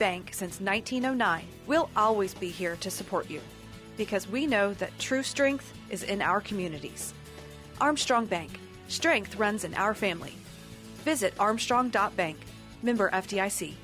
Bank since 1909, we'll always be here to support you because we know that true strength is in our communities. Armstrong Bank. Strength runs in our family. Visit armstrong.bank. Member FDIC.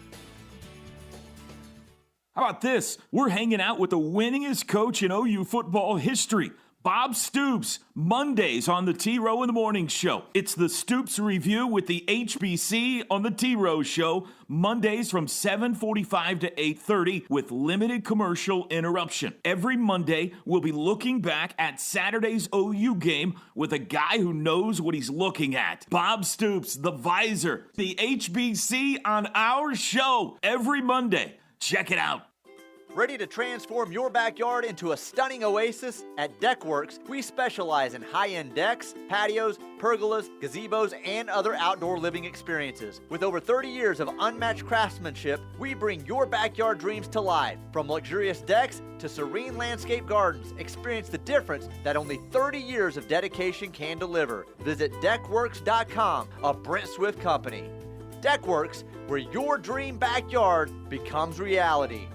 How about this? We're hanging out with the winningest coach in OU football history, Bob Stoops, Mondays on the T-Row in the Morning Show. It's the Stoops Review with the HBC on the T-Row Show, Mondays from 7:45 to 8:30 with limited commercial interruption. Every Monday, we'll be looking back at Saturday's OU game with a guy who knows what he's looking at. Bob Stoops, the Visor, the HBC on our show every Monday. Check it out. Ready to transform your backyard into a stunning oasis? At Deckworks, we specialize in high-end decks, patios, pergolas, gazebos, and other outdoor living experiences. With over 30 years of unmatched craftsmanship, we bring your backyard dreams to life. From luxurious decks to serene landscape gardens, experience the difference that only 30 years of dedication can deliver. Visit Deckworks.com, a Brent Swift company. Deckworks, where your dream backyard becomes reality.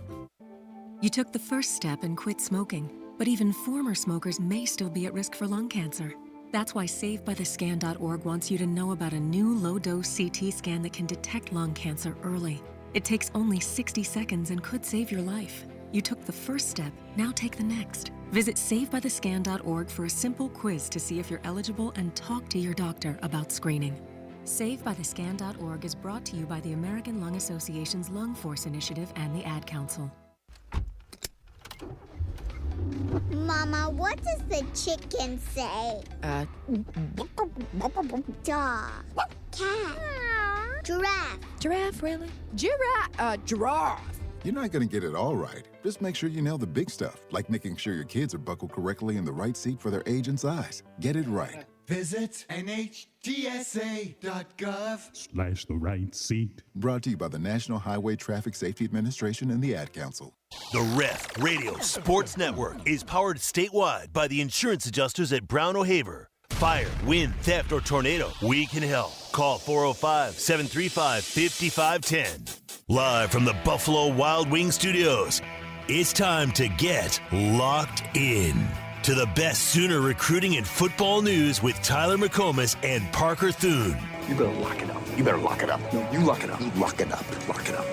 You took the first step and quit smoking, but even former smokers may still be at risk for lung cancer. That's why SaveByTheScan.org wants you to know about a new low-dose CT scan that can detect lung cancer early. It takes only 60 seconds and could save your life. You took the first step, now take the next. Visit SaveByTheScan.org for a simple quiz to see if you're eligible and talk to your doctor about screening. SaveByTheScan.org is brought to you by the American Lung Association's Lung Force Initiative and the Ad Council. Mama, what does the chicken say? Dog. Cat. Giraffe. Giraffe, really? Giraffe. You're not going to get it all right. Just make sure you nail the big stuff, like making sure your kids are buckled correctly in the right seat for their age and size. Get it right. Visit NHTSA.gov/the right seat. Brought to you by the National Highway Traffic Safety Administration and the Ad Council. The Ref Radio Sports Network is powered statewide by the insurance adjusters at Brown O'Haver. Fire, wind, theft, or tornado, we can help. Call 405-735-5510. Live from the Buffalo Wild Wings Studios, it's time to get locked in to the best Sooner recruiting and football news with Tyler McComas and Parker Thune. You better lock it up. You better lock it up. No, you lock it up. You lock it up. Lock it up.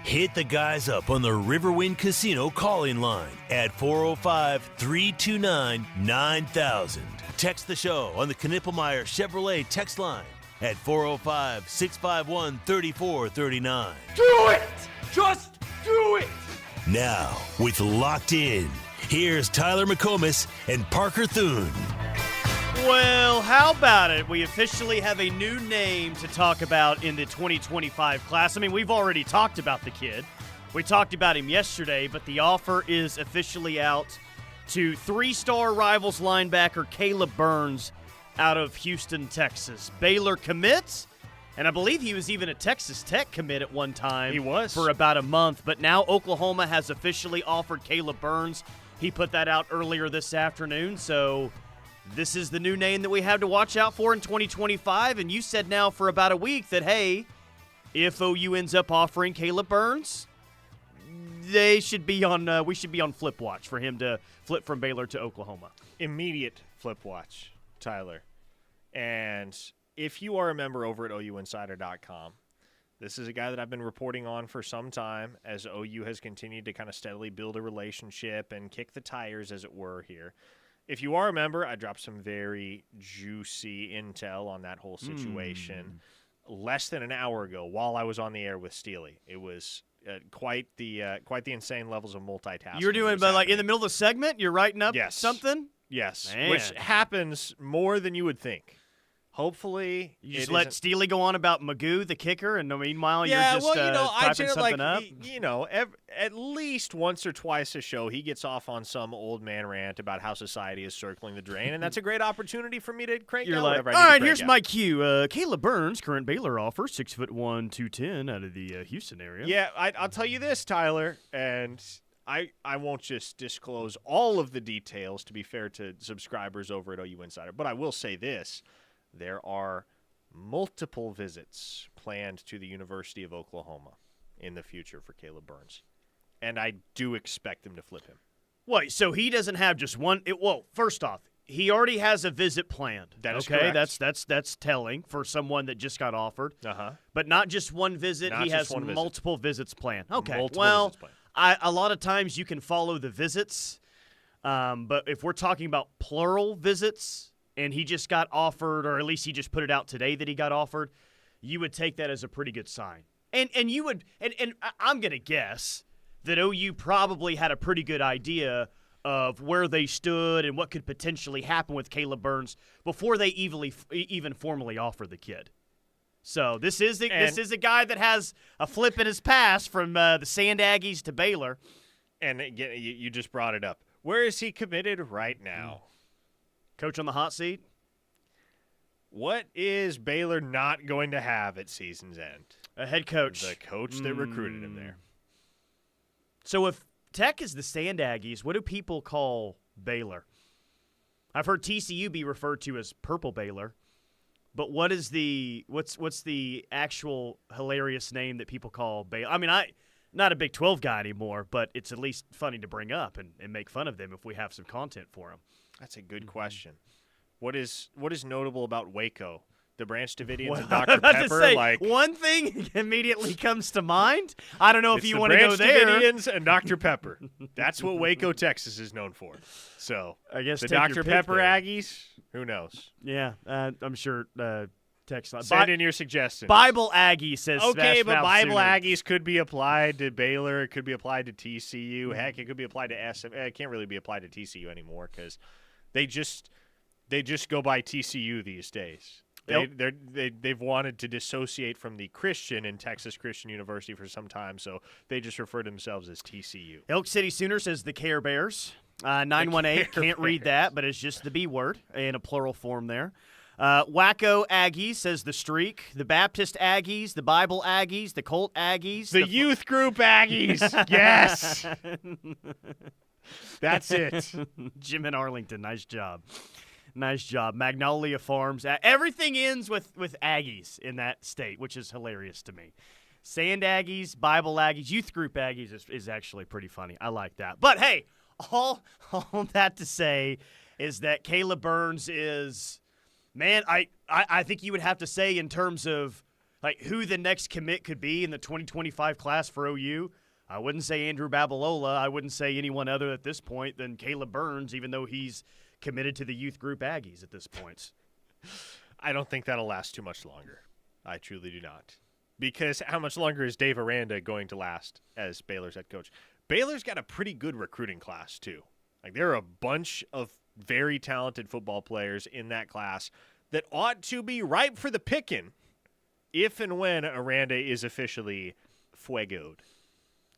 Hit the guys up on the Riverwind Casino call-in line at 405-329-9000. Text the show on the Knippelmeyer Chevrolet text line at 405-651-3439. Do it! Just do it! Now, with Locked In, here's Tyler McComas and Parker Thune. Well, how about it? We officially have a new name to talk about in the 2025 class. I mean, we've already talked about the kid. We talked about him yesterday, but the offer is officially out to three-star Rivals linebacker Caleb Burns out of Houston, Texas. Baylor commits, and I believe he was even a Texas Tech commit at one time. He was. For about a month, but now Oklahoma has officially offered Caleb Burns. He put that out earlier this afternoon, so this is the new name that we have to watch out for in 2025, and you said now for about a week that, hey, if OU ends up offering Caleb Burns, we should be on flip watch for him to flip from Baylor to Oklahoma. Immediate flip watch, Tyler. And if you are a member over at OUinsider.com, this is a guy that I've been reporting on for some time as OU has continued to kind of steadily build a relationship and kick the tires, as it were, here. If you are a member, I dropped some very juicy intel on that whole situation less than an hour ago while I was on the air with Steely. It was quite the insane levels of multitasking. You're doing, but like in the middle of the segment, you're writing up something? Yes, Man. Which happens more than you would think. Hopefully, you just let Steely go on about Magoo, the kicker, and meanwhile you're just typing something up. At least once or twice a show, he gets off on some old man rant about how society is circling the drain, and that's a great opportunity for me to crank out whatever I need to all right, crank here's out. my cue. Caleb Burns, current Baylor offer, 6'1", 210, out of the Houston area. Yeah, I'll tell you this, Tyler, and I won't just disclose all of the details to be fair to subscribers over at OU Insider, but I will say this. There are multiple visits planned to the University of Oklahoma in the future for Caleb Burns. And I do expect them to flip him. Wait, so he doesn't have just one first off, he already has a visit planned. That is okay? correct. That's telling for someone that just got offered. Uh-huh. But not just one visit, Not he just has one visit. multiple visits planned. Okay. Multiple well, visits planned. a lot of times you can follow the visits, but if we're talking about plural visits and he just got offered, or at least he just put it out today that he got offered, you would take that as a pretty good sign. And you would and I'm going to guess that OU probably had a pretty good idea of where they stood and what could potentially happen with Caleb Burns before they even formally offered the kid. So this is a guy that has a flip in his past from the Sand Aggies to Baylor. And again, you just brought it up. Where is he committed right now? Coach on the hot seat? What is Baylor not going to have at season's end? A head coach. The coach that recruited him there. So if Tech is the Sand Aggies, what do people call Baylor? I've heard TCU be referred to as Purple Baylor, but what's the actual hilarious name that people call Baylor? I mean, I'm not a Big 12 guy anymore, but it's at least funny to bring up and make fun of them if we have some content for them. That's a good question. What is notable about Waco? The Branch Davidians and Dr. Pepper? One thing immediately comes to mind. I don't know if you want to go there. Branch Davidians and Dr. Pepper. That's what Waco, Texas is known for. So I guess the take your Dr. pick Pepper there. Aggies, who knows? Yeah, I'm sure text. Send in your suggestions. Bible Aggie says okay, but Smash Bible Mouth Aggies could be applied to Baylor. It could be applied to TCU. Heck, it could be applied to SM. It can't really be applied to TCU anymore because they just go by TCU these days. They've wanted to dissociate from the Christian in Texas Christian University for some time, so they just refer to themselves as TCU. Elk City Sooner says the Care Bears. 918 can't read that, but it's just the B word in a plural form there. Wacko Aggies says the Streak. The Baptist Aggies, the Bible Aggies, the Colt Aggies. The youth group Aggies. Yes. That's it. Jim in Arlington, nice job. Nice job. Magnolia Farms. Everything ends with Aggies in that state, which is hilarious to me. Sand Aggies, Bible Aggies, Youth Group Aggies is actually pretty funny. I like that. But, hey, all that to say is that Caleb Burns is, man, I think you would have to say in terms of like who the next commit could be in the 2025 class for OU. I wouldn't say Andrew Babalola. I wouldn't say anyone other at this point than Caleb Burns, even though he's committed to the Youth Group Aggies at this point. I don't think that'll last too much longer. I truly do not. Because how much longer is Dave Aranda going to last as Baylor's head coach? Baylor's got a pretty good recruiting class, too. Like, there are a bunch of very talented football players in that class that ought to be ripe for the picking if and when Aranda is officially fuegoed.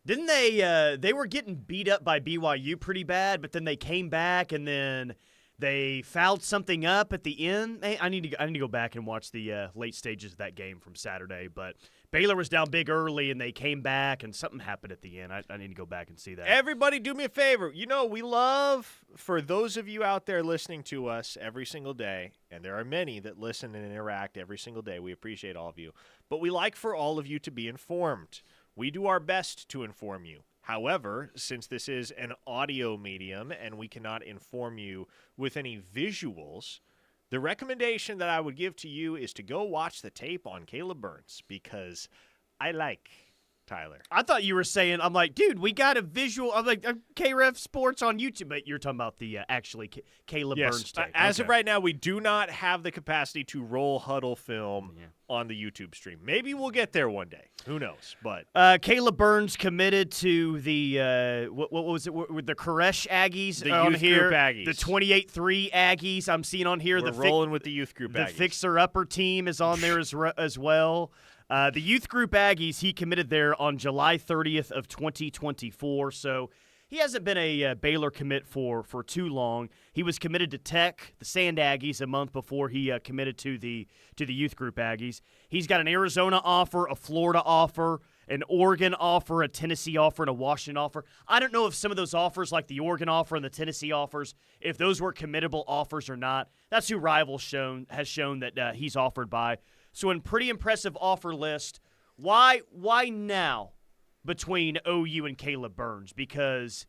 Didn't they were getting beat up by BYU pretty bad, but then they came back and then they fouled something up at the end. I need to go back and watch the late stages of that game from Saturday, but Baylor was down big early and they came back and something happened at the end. I need to go back and see that. Everybody do me a favor. You know, we love, for those of you out there listening to us every single day, and there are many that listen and interact every single day. We appreciate all of you. But we like for all of you to be informed. We do our best to inform you. However, since this is an audio medium and we cannot inform you with any visuals, the recommendation that I would give to you is to go watch the tape on Caleb Burns because I like Tyler. I thought you were saying, I'm like, dude, we got a visual. I'm like, KREF Sports on YouTube. But you're talking about the actually Caleb Burns tape. As of right now, we do not have the capacity to roll huddle film on the YouTube stream. Maybe we'll get there one day. Who knows? But Caleb Burns committed to the, what was it, with the Koresh Aggies the on youth here. group Aggies. The 28-3 Aggies I'm seeing on here. We're rolling with the youth group Aggies. The Fixer-Upper team is on there as well. The youth group Aggies, he committed there on July 30th of 2024, so he hasn't been a Baylor commit for too long. He was committed to Tech, the Sand Aggies, a month before he committed to the youth group Aggies. He's got an Arizona offer, a Florida offer, an Oregon offer, a Tennessee offer, and a Washington offer. I don't know if some of those offers, like the Oregon offer and the Tennessee offers, if those were committable offers or not. That's who Rivals has shown that he's offered by. So, in pretty impressive offer list, why now? between OU and Caleb Burns because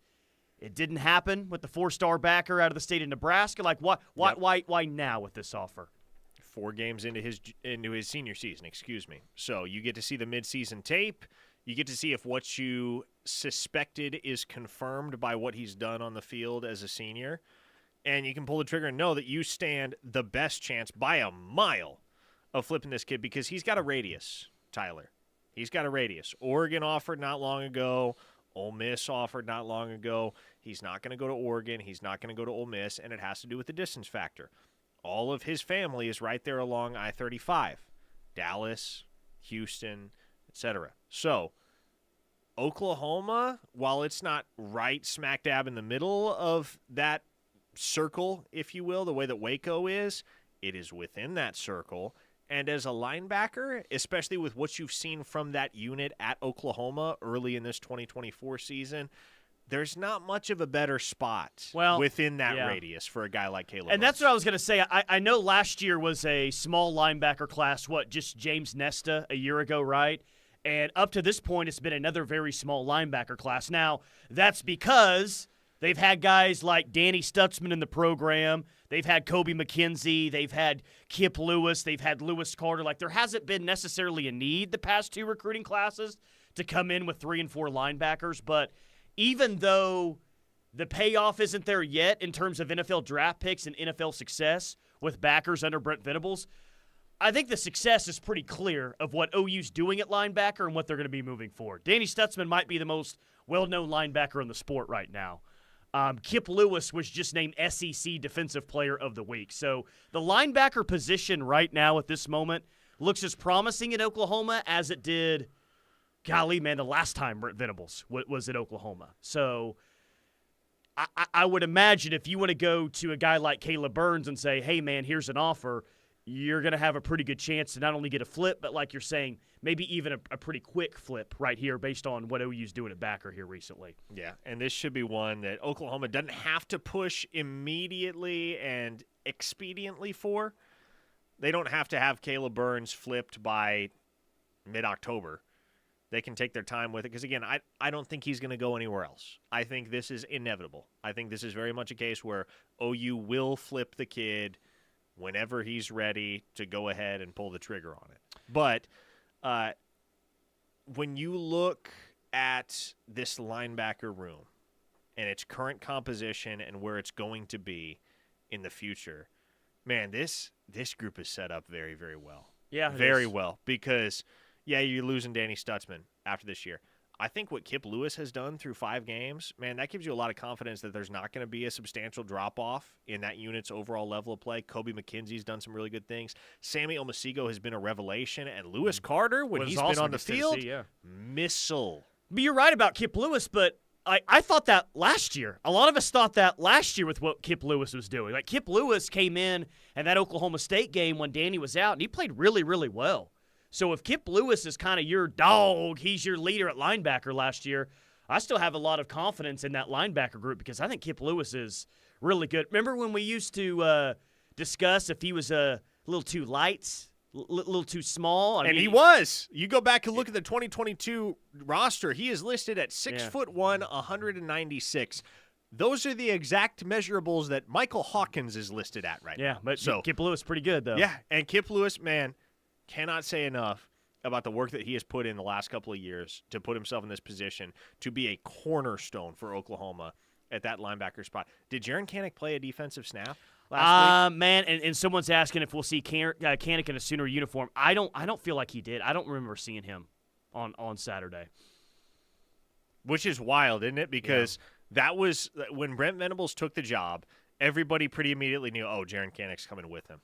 it didn't happen with the 4-star backer out of the state of Nebraska. Like, why now with this offer? 4 games into his senior season, excuse me. So you get to see the midseason tape. You get to see if what you suspected is confirmed by what he's done on the field as a senior. And you can pull the trigger and know that you stand the best chance by a mile of flipping this kid because he's got a radius, Tyler. He's got a radius. Oregon offered not long ago. Ole Miss offered not long ago. He's not going to go to Oregon. He's not going to go to Ole Miss, and it has to do with the distance factor. All of his family is right there along I-35, Dallas, Houston, etc. So Oklahoma, while it's not right smack dab in the middle of that circle, if you will, the way that Waco is, it is within that circle. And as a linebacker, especially with what you've seen from that unit at Oklahoma early in this 2024 season, there's not much of a better spot within that radius for a guy like Caleb And Burns. that's what I was going to say. I know last year was a small linebacker class, just James Nesta a year ago, right? And up to this point, it's been another very small linebacker class. Now, that's because they've had guys like Danny Stutzman in the program. They've had Kobe McKenzie. They've had Kip Lewis. They've had Lewis Carter. Like, there hasn't been necessarily a need the past 2 recruiting classes to come in with 3 and 4 linebackers. But even though the payoff isn't there yet in terms of NFL draft picks and NFL success with backers under Brent Venables, I think the success is pretty clear of what OU's doing at linebacker and what they're going to be moving forward. Danny Stutzman might be the most well-known linebacker in the sport right now. Kip Lewis was just named SEC Defensive Player of the Week. So the linebacker position right now at this moment looks as promising at Oklahoma as it did, golly, man, the last time Brent Venables was at Oklahoma. So I would imagine if you want to go to a guy like Caleb Burns and say, hey, man, here's an offer, you're going to have a pretty good chance to not only get a flip, but like you're saying, maybe even a pretty quick flip right here based on what OU's doing at backer here recently. Yeah, and this should be one that Oklahoma doesn't have to push immediately and expediently for. They don't have to have Caleb Burns flipped by mid-October. They can take their time with it because, again, I don't think he's going to go anywhere else. I think this is inevitable. I think this is very much a case where OU will flip the kid whenever he's ready to go ahead and pull the trigger on it. But when you look at this linebacker room and its current composition and where it's going to be in the future, man, this group is set up very, very well. Yeah, very well. Because, yeah, you're losing Danny Stutzman after this year. I think what Kip Lewis has done through 5 games, man, that gives you a lot of confidence that there's not going to be a substantial drop-off in that unit's overall level of play. Kobe McKenzie's done some really good things. Sammy Omasigo has been a revelation. And Lewis Carter, when he's been on the field, missile. But you're right about Kip Lewis, but I thought that last year. A lot of us thought that last year with what Kip Lewis was doing. Like, Kip Lewis came in that Oklahoma State game when Danny was out, and he played really, really well. So if Kip Lewis is kind of your dog, he's your leader at linebacker last year, I still have a lot of confidence in that linebacker group because I think Kip Lewis is really good. Remember when we used to discuss if he was a little too light, a little too small? He was. You go back and look at the 2022 roster, he is listed at 6'1", 196. Those are the exact measurables that Michael Hawkins is listed at right now. Yeah, but Kip Lewis pretty good, though. Yeah, and Kip Lewis, man, cannot say enough about the work that he has put in the last couple of years to put himself in this position to be a cornerstone for Oklahoma at that linebacker spot. Did Jaren Kanak play a defensive snap last week? Man, and someone's asking if we'll see Kanak in a Sooner uniform. I don't feel like he did. I don't remember seeing him on Saturday. Which is wild, isn't it? Because that was when Brent Venables took the job, everybody pretty immediately knew, Jaren Kanak's coming with him.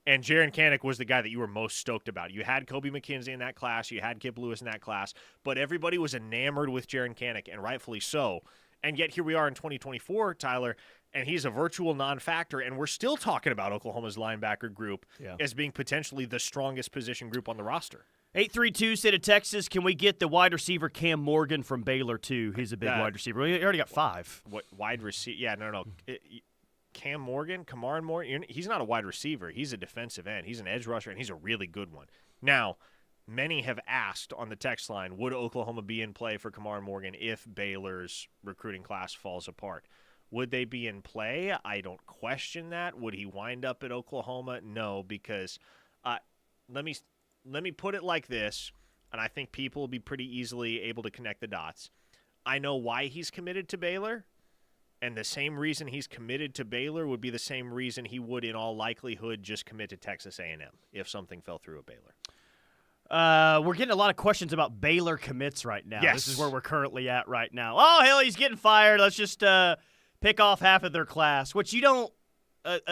And Jaren Kanak was the guy that you were most stoked about. You had Kobe McKenzie in that class. You had Kip Lewis in that class. But everybody was enamored with Jaren Kanak, and rightfully so. And yet here we are in 2024, Tyler, and he's a virtual non-factor, and we're still talking about Oklahoma's linebacker group as being potentially the strongest position group on the roster. 832 State of Texas, can we get the wide receiver Cam Morgan from Baylor, too? He's a big wide receiver. We already got 5. What wide receiver? Yeah, no. Cam Morgan, Kamar Morgan, he's not a wide receiver. He's a defensive end. He's an edge rusher, and he's a really good one. Now, many have asked on the text line, would Oklahoma be in play for Kamar Morgan if Baylor's recruiting class falls apart? Would they be in play? I don't question that. Would he wind up at Oklahoma? No, because let me put it like this, and I think people will be pretty easily able to connect the dots. I know why he's committed to Baylor, and the same reason he's committed to Baylor would be the same reason he would in all likelihood just commit to Texas A&M if something fell through at Baylor. We're getting a lot of questions about Baylor commits right now. Yes. This is where we're currently at right now. Oh, hell, he's getting fired. Let's just pick off half of their class, which you don't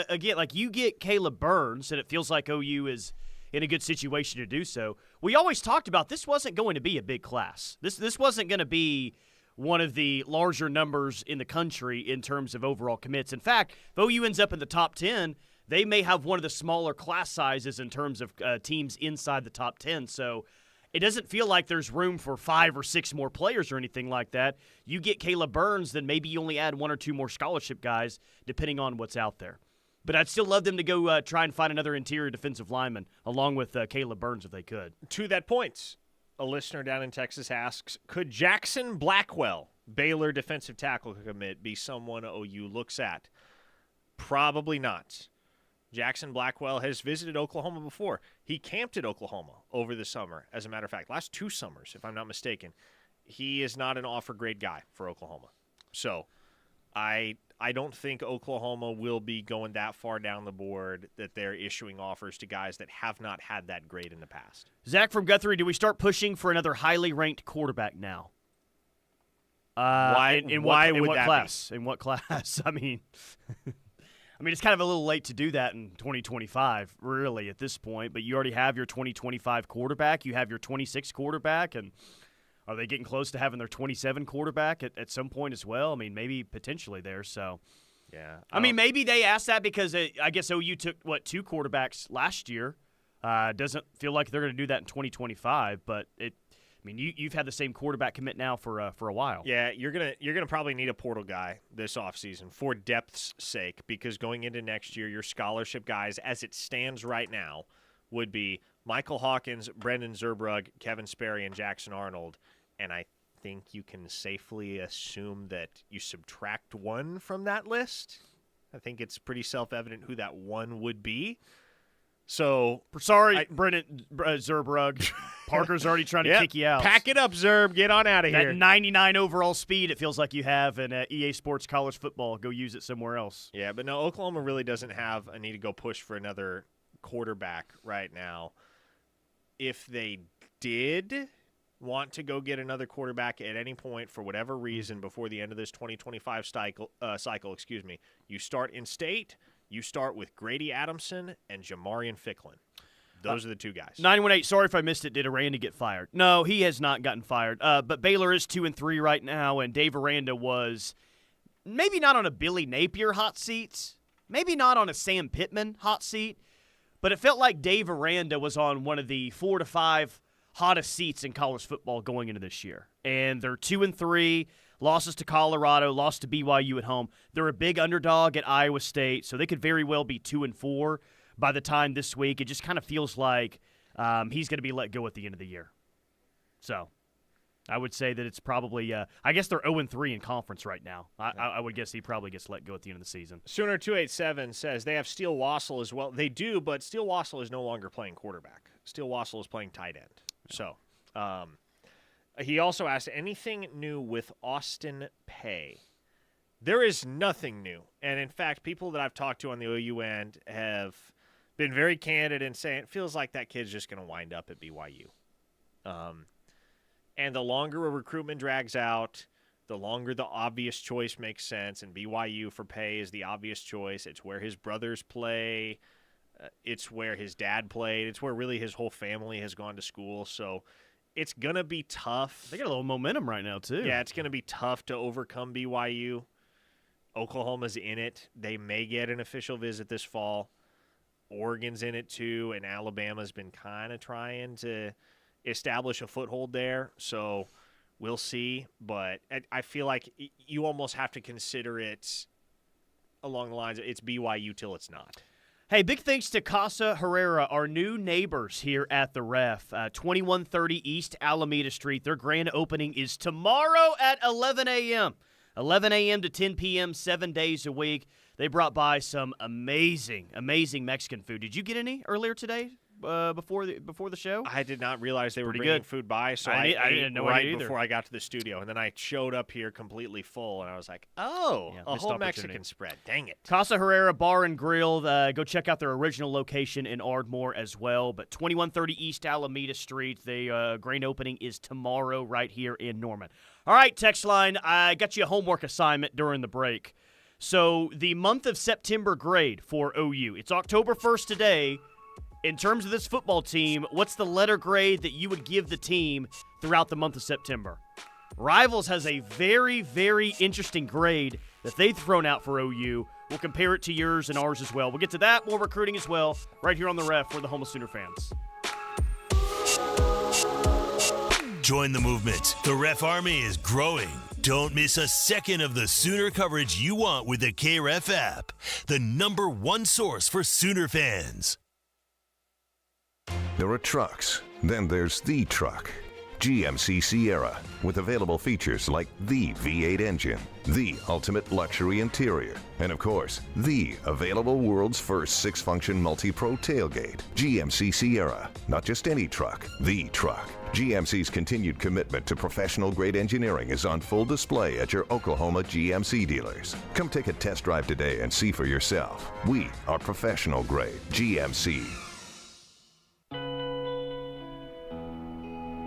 again, like you get Caleb Burns, and it feels like OU is in a good situation to do so. We always talked about this wasn't going to be a big class. This wasn't going to be one of the larger numbers in the country in terms of overall commits. In fact, if OU ends up in the top 10, they may have one of the smaller class sizes in terms of teams inside the top 10. So it doesn't feel like there's room for 5 or 6 more players or anything like that. You get Caleb Burns, then maybe you only add 1 or 2 more scholarship guys, depending on what's out there. But I'd still love them to go try and find another interior defensive lineman along with Caleb Burns if they could. To that point, a listener down in Texas asks, could Jackson Blackwell, Baylor defensive tackle commit, be someone OU looks at? Probably not. Jackson Blackwell has visited Oklahoma before. He camped at Oklahoma over the summer, as a matter of fact. Last 2 summers, if I'm not mistaken. He is not an offer-grade guy for Oklahoma. So I don't think Oklahoma will be going that far down the board that they're issuing offers to guys that have not had that grade in the past. Zach from Guthrie, do we start pushing for another highly ranked quarterback now? Why would that class? In what class? I mean, it's kind of a little late to do that in 2025, really, at this point. But you already have your 2025 quarterback. You have your 26 quarterback. And are they getting close to having their 27 quarterback at some point as well? I mean, maybe potentially there. So, yeah. I mean, maybe they asked that because I guess OU took, 2 quarterbacks last year. Doesn't feel like they're going to do that in 2025, but you've had the same quarterback commit now for a while. Yeah, you're gonna probably need a portal guy this offseason for depth's sake, because going into next year, your scholarship guys, as it stands right now, would be Michael Hawkins, Brendan Zerbrug, Kevin Sperry, and Jackson Arnold. And I think you can safely assume that you subtract 1 from that list. I think it's pretty self-evident who that 1 would be. So sorry, Brendan Zerbrug. Parker's already trying to kick you out. Pack it up, Zerb. Get on out of here. That 99 overall speed, it feels like you have in EA Sports College Football. Go use it somewhere else. Yeah, but no, Oklahoma really doesn't have a need to go push for another quarterback right now. If they did want to go get another quarterback at any point for whatever reason before the end of this 2025 cycle, you start in state. You start with Grady Adamson and Jamarian Ficklin. Those are the 2 guys. 918, sorry if I missed it. Did Aranda get fired? No, he has not gotten fired. But Baylor is 2-3 right now, and Dave Aranda was maybe not on a Billy Napier hot seat, maybe not on a Sam Pittman hot seat, but it felt like Dave Aranda was on one of the 4 to 5 hottest seats in college football going into this year. And they're 2-3. Losses to Colorado, lost to BYU at home. They're a big underdog at Iowa State, so they could very well be 2-4 by the time this week. It just kind of feels like he's going to be let go at the end of the year. So I would say that it's probably I guess they're 0-3 in conference right now. I would guess he probably gets let go at the end of the season. Sooner287 says they have Steele Wassel as well. They do, but Steele Wassel is no longer playing quarterback. Steele Wassel is playing tight end. So he also asked, anything new with Austin Peay? There is nothing new. And, in fact, people that I've talked to on the OU end have been very candid in saying it feels like that kid's just going to wind up at BYU. And the longer a recruitment drags out, the longer the obvious choice makes sense. And BYU for Peay is the obvious choice. It's where his brothers play. It's where his dad played. It's where really his whole family has gone to school. So it's going to be tough. They got a little momentum right now, too. Yeah, it's going to be tough to overcome BYU. Oklahoma's in it. They may get an official visit this fall. Oregon's in it, too, and Alabama's been kind of trying to establish a foothold there. So we'll see. But I feel like you almost have to consider it along the lines of it's BYU till it's not. Hey, big thanks to Casa Herrera, our new neighbors here at the Ref. 2130 East Alameda Street. Their grand opening is tomorrow at 11 a.m. 11 a.m. to 10 p.m., 7 days a week. They brought by some amazing Mexican food. Did you get any earlier today? Before the show? I did not realize they were Pretty bringing good. food by, so I I didn't ate know right either. before I got to the studio, and then I showed up here completely full, and I was like, oh, Yeah, a missed whole opportunity. Mexican spread. Dang it. Casa Herrera Bar and Grill. Go check out their original location in Ardmore as well. But 2130 East Alameda Street, the grand opening is tomorrow right here in Norman. All right, text line, I got you a homework assignment during the break. So the month of September grade for OU, it's October 1st today. In terms of this football team, what's the letter grade that you would give the team throughout the month of September? Rivals has a very, very interesting grade that they've thrown out for OU. We'll compare it to yours and ours as well. We'll get to that, more recruiting as well, right here on the Ref for the home of Sooner fans. Join the movement. The Ref Army is growing. Don't miss a second of the Sooner coverage you want with the KREF app, the #1 source for Sooner fans. There are trucks, then there's the truck. GMC Sierra, with available features like the V8 engine, the ultimate luxury interior, and of course, the available world's first 6-function multi-pro tailgate. GMC Sierra, not just any truck, the truck. GMC's continued commitment to professional-grade engineering is on full display at your Oklahoma GMC dealers. Come take a test drive today and see for yourself. We are professional-grade GMC.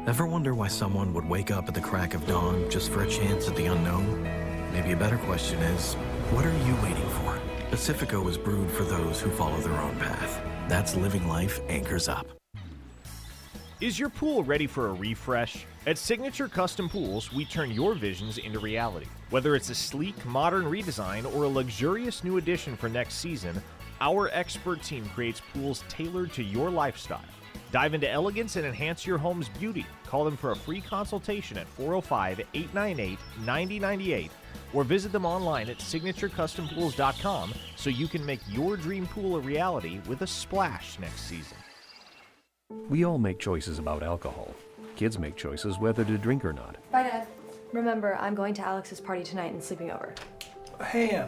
Ever wonder why someone would wake up at the crack of dawn just for a chance at the unknown? Maybe a better question is, what are you waiting for? Pacifico is brewed for those who follow their own path. That's living life anchors up. Is your pool ready for a refresh? At Signature Custom Pools, we turn your visions into reality. Whether it's a sleek, modern redesign or a luxurious new addition for next season, our expert team creates pools tailored to your lifestyle. Dive into elegance and enhance your home's beauty. Call them for a free consultation at 405-898-9098 or visit them online at signaturecustompools.com so you can make your dream pool a reality with a splash next season. We all make choices about alcohol. Kids make choices whether to drink or not. Bye, Dad. Remember, I'm going to Alex's party tonight and sleeping over. Hey,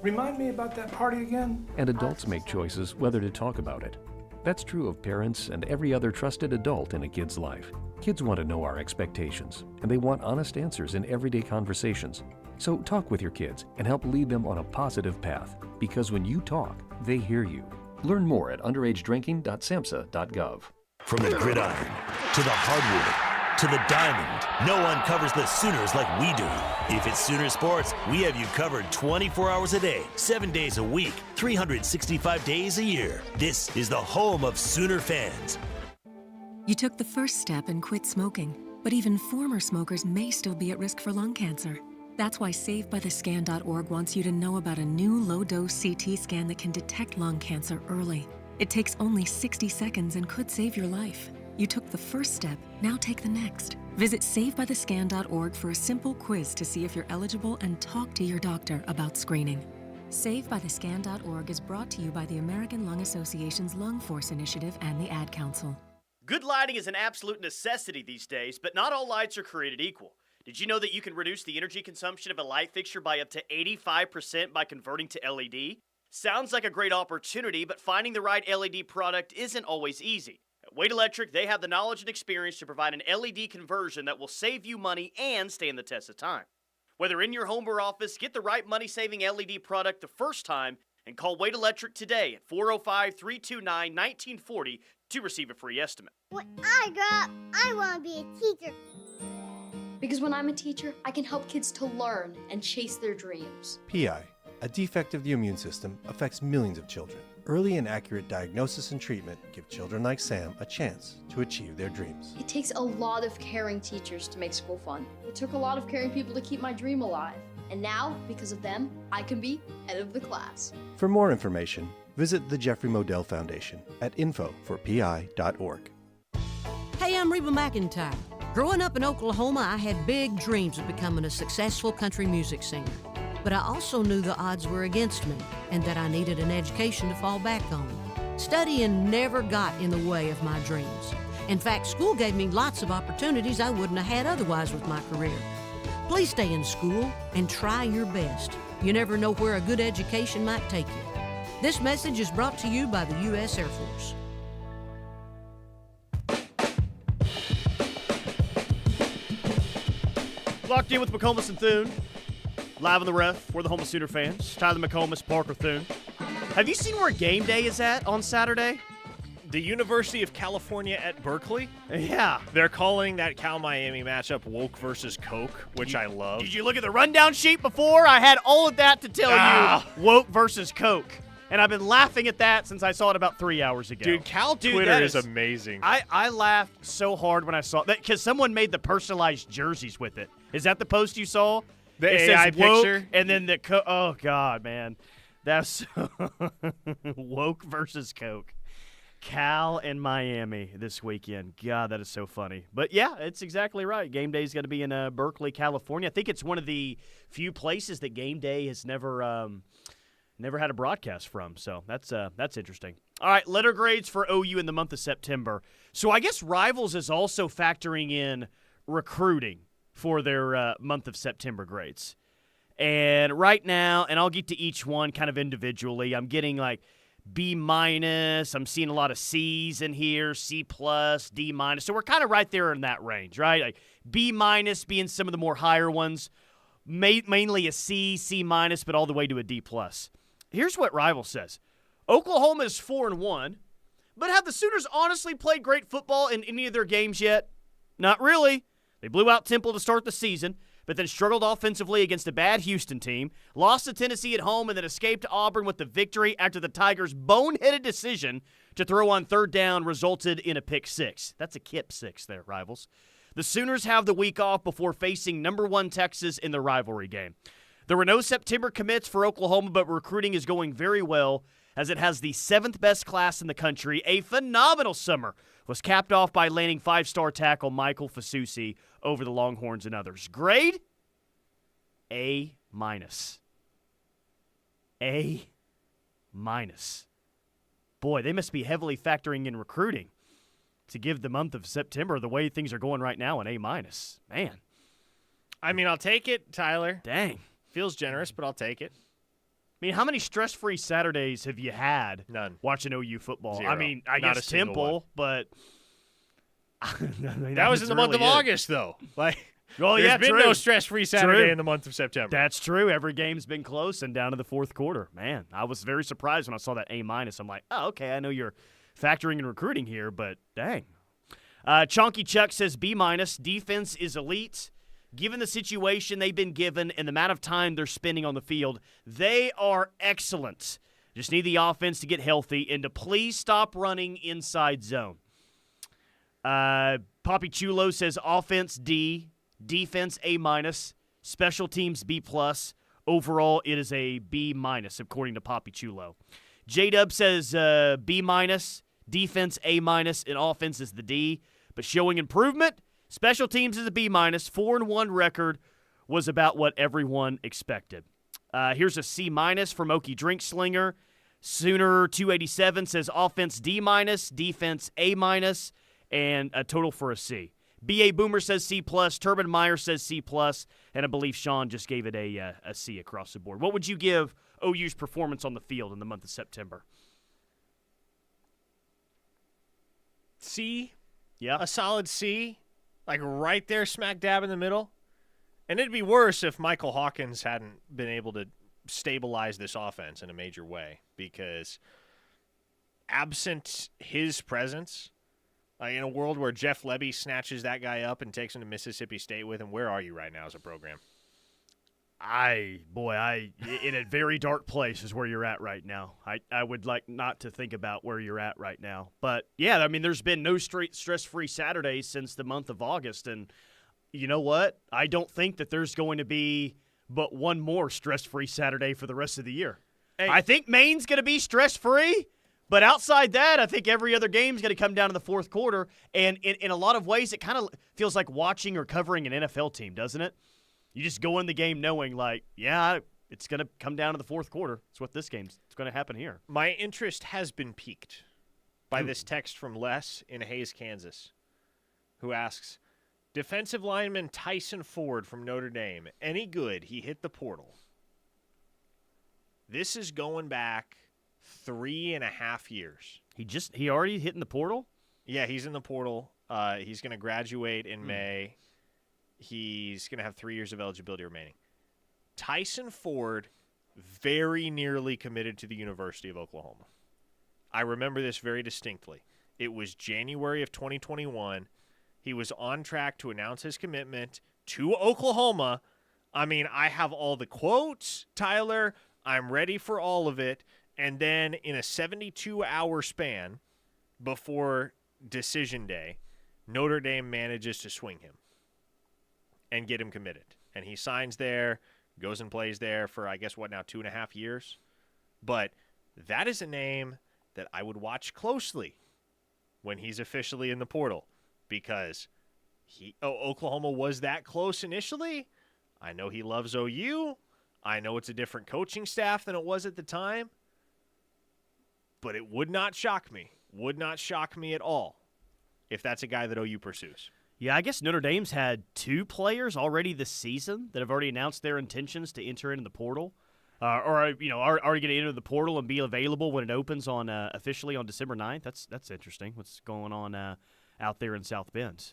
remind me about that party again? And adults make choices whether to talk about it. That's true of parents and every other trusted adult in a kid's life. Kids want to know our expectations, and they want honest answers in everyday conversations. So talk with your kids and help lead them on a positive path, because when you talk, they hear you. Learn more at underagedrinking.samhsa.gov. From the gridiron to the hardwood to the diamond, no one covers the Sooners like we do. If it's Sooner Sports, we have you covered 24 hours a day, 7 days a week, 365 days a year. This is the home of Sooner fans. You took the first step and quit smoking, but even former smokers may still be at risk for lung cancer. That's why SaveByTheScan.org wants you to know about a new low-dose CT scan that can detect lung cancer early. It takes only 60 seconds and could save your life. You took the first step, now take the next. Visit SaveByTheScan.org for a simple quiz to see if you're eligible and talk to your doctor about screening. SaveByTheScan.org is brought to you by the American Lung Association's Lung Force Initiative and the Ad Council. Good lighting is an absolute necessity these days, but not all lights are created equal. Did you know that you can reduce the energy consumption of a light fixture by up to 85% by converting to LED? Sounds like a great opportunity, but finding the right LED product isn't always easy. At Wade Electric, they have the knowledge and experience to provide an LED conversion that will save you money and stand the test of time. Whether in your home or office, get the right money-saving LED product the first time and call Wade Electric today at 405-329-1940 to receive a free estimate. When I grow up, I want to be a teacher. Because when I'm a teacher, I can help kids to learn and chase their dreams. PI, a defect of the immune system, affects millions of children. Early and accurate diagnosis and treatment give children like Sam a chance to achieve their dreams. It takes a lot of caring teachers to make school fun. It took a lot of caring people to keep my dream alive. And now, because of them, I can be head of the class. For more information, visit the Jeffrey Modell Foundation at info4pi.org. Hey, I'm Reba McEntire. Growing up in Oklahoma, I had big dreams of becoming a successful country music singer. But I also knew the odds were against me and that I needed an education to fall back on. Studying never got in the way of my dreams. In fact, school gave me lots of opportunities I wouldn't have had otherwise with my career. Please stay in school and try your best. You never know where a good education might take you. This message is brought to you by the U.S. Air Force. Locked in with McComas and Thune. Live on the ref. We're the home of Sooner fans. Tyler McComas, Parker Thune. Have you seen where game day is at on Saturday? The University of California at Berkeley? Yeah. They're calling that Cal-Miami matchup Woke versus Coke, which I love. Did you look at the rundown sheet before? I had all of that to tell you. Woke versus Coke. And I've been laughing at that since I saw it about 3 hours ago. Dude, Twitter is amazing. I laughed so hard when I saw that because someone made the personalized jerseys with it. Is that the post you saw? The it AI says woke, picture? and then oh, God, man. That's Woke versus Coke. Cal and Miami this weekend. God, that is so funny. But, yeah, it's exactly right. Game day is going to be in Berkeley, California. I think it's one of the few places that game day has never had a broadcast from. So that's interesting. All right, letter grades for OU in the month of September. So I guess Rivals is also factoring in recruiting for their month of September grades. And right now, and I'll get to each one kind of individually, I'm getting like B-. I'm seeing a lot of C's in here, C+, D-. So we're kind of right there in that range, right? Like B- being some of the more higher ones, mainly a C, C-, but all the way to a D+. Here's what Rival says. Oklahoma is 4-1, but have the Sooners honestly played great football in any of their games yet? Not really. They blew out Temple to start the season, but then struggled offensively against a bad Houston team, lost to Tennessee at home, and then escaped to Auburn with the victory after the Tigers' boneheaded decision to throw on third down resulted in a pick six. That's a Kip six there, Rivals. The Sooners have the week off before facing number 1 Texas in the rivalry game. There were no September commits for Oklahoma, but recruiting is going very well as it has the 7th best class in the country. A phenomenal summer was capped off by landing 5-star tackle Michael Fasusi over the Longhorns and others. Grade? A-. A-. Boy, they must be heavily factoring in recruiting to give the month of September the way things are going right now an A-. Man. I mean, I'll take it, Tyler. Dang. Feels generous, but I'll take it. I mean, how many stress-free Saturdays have you had None. Watching OU football? 0. I mean, I Not guess a single Temple, one. but that was in the month of August, though. Like, there's been no stress-free Saturday in the month of September. That's true. Every game's been close and down to the fourth quarter. Man, I was very surprised when I saw that A-. I'm like, oh, okay, I know you're factoring in recruiting here, but dang. Chonky Chuck says B-. Defense is elite. Given the situation they've been given and the amount of time they're spending on the field, they are excellent. Just need the offense to get healthy and to please stop running inside zone. Poppy Chulo says offense D, defense A-, special teams B+. Overall, it is a B-, according to Poppy Chulo. J-Dub says B-, defense A-, and offense is the D, but showing improvement. Special teams is a B-. 4-1 record was about what everyone expected. Here's a C- from Okie Drink Slinger. Sooner 287 says offense D-, defense A-, and a total for a C. B.A. Boomer says C+, Turban Meyer says C+, and I believe Sean just gave it a C across the board. What would you give OU's performance on the field in the month of September? C. Yeah. A solid C. Like right there smack dab in the middle. And it'd be worse if Michael Hawkins hadn't been able to stabilize this offense in a major way, because absent his presence, like in a world where Jeff Lebby snatches that guy up and takes him to Mississippi State with him, where are you right now as a program? In a very dark place is where you're at right now. I would like not to think about where you're at right now. But, yeah, I mean, there's been no stress-free Saturdays since the month of August. And you know what? I don't think that there's going to be but one more stress-free Saturday for the rest of the year. Hey. I think Maine's going to be stress-free. But outside that, I think every other game is going to come down to the fourth quarter. And in a lot of ways, it kind of feels like watching or covering an NFL team, doesn't it? You just go in the game knowing, like, yeah, it's going to come down to the fourth quarter. It's what this game's it's going to happen here. My interest has been piqued by this text from Les in Hayes, Kansas, who asks, defensive lineman Tyson Ford from Notre Dame, any good? He hit the portal. This is going back 3.5 years. He already hit in the portal? Yeah, he's in the portal. He's going to graduate in May. He's going to have 3 years of eligibility remaining. Tyson Ford very nearly committed to the University of Oklahoma. I remember this very distinctly. It was January of 2021. He was on track to announce his commitment to Oklahoma. I mean, I have all the quotes, Tyler. I'm ready for all of it. And then in a 72-hour span before decision day, Notre Dame manages to swing him and get him committed. And he signs there, goes and plays there for, I guess, 2.5 years? But that is a name that I would watch closely when he's officially in the portal, because Oklahoma was that close initially. I know he loves OU. I know it's a different coaching staff than it was at the time. But it would not shock me at all if that's a guy that OU pursues. Yeah, I guess Notre Dame's had 2 players already this season that have already announced their intentions to enter into the portal, are going to enter the portal and be available when it opens on officially on December 9th. That's interesting. What's going on out there in South Bend?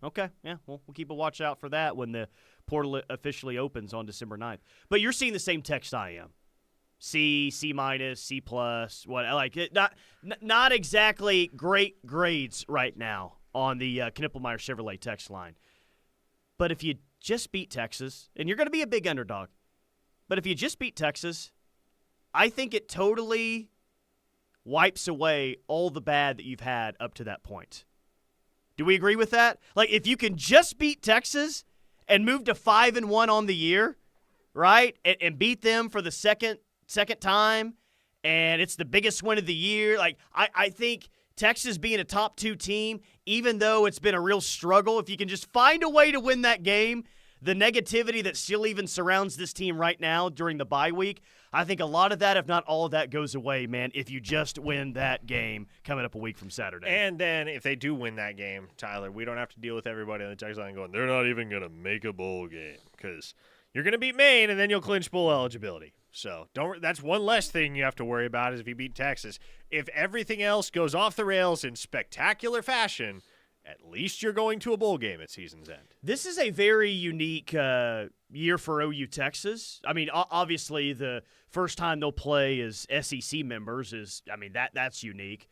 Okay, yeah, we'll keep a watch out for that when the portal officially opens on December 9th. But you're seeing the same text I am. C minus, C plus, what I like it. Not exactly great grades right now on the Knippelmeyer Chevrolet text line. But if you just beat Texas, and you're going to be a big underdog, but if you just beat Texas, I think it totally wipes away all the bad that you've had up to that point. Do we agree with that? Like, if you can just beat Texas and move to 5-1 on the year, right, and beat them for the second time, and it's the biggest win of the year, like, I think Texas being a top 2 team, even though it's been a real struggle, if you can just find a way to win that game, the negativity that still even surrounds this team right now during the bye week, I think a lot of that, if not all of that, goes away, man, if you just win that game coming up a week from Saturday. And then if they do win that game, Tyler, we don't have to deal with everybody on the text line going, they're not even going to make a bowl game, because you're going to beat Maine and then you'll clinch bowl eligibility. So that's one less thing you have to worry about is if you beat Texas. If everything else goes off the rails in spectacular fashion, at least you're going to a bowl game at season's end. This is a very unique year for OU Texas. I mean, obviously the first time they'll play as SEC members that's unique.